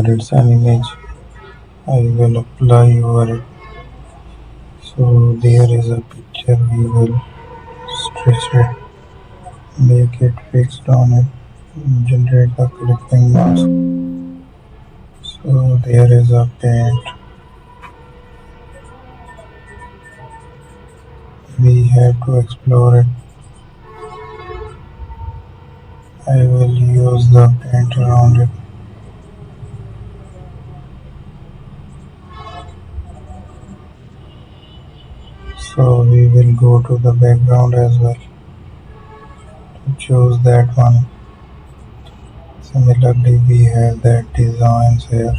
wherever it's an image, I will apply over it. So there is a picture, we will stretch it, make it fixed on it, generate the clipping mask. So there is a paint, we have to explore it. I will use the paint around it. So we will go to the background as well to choose that one. Similarly, we have that designs here.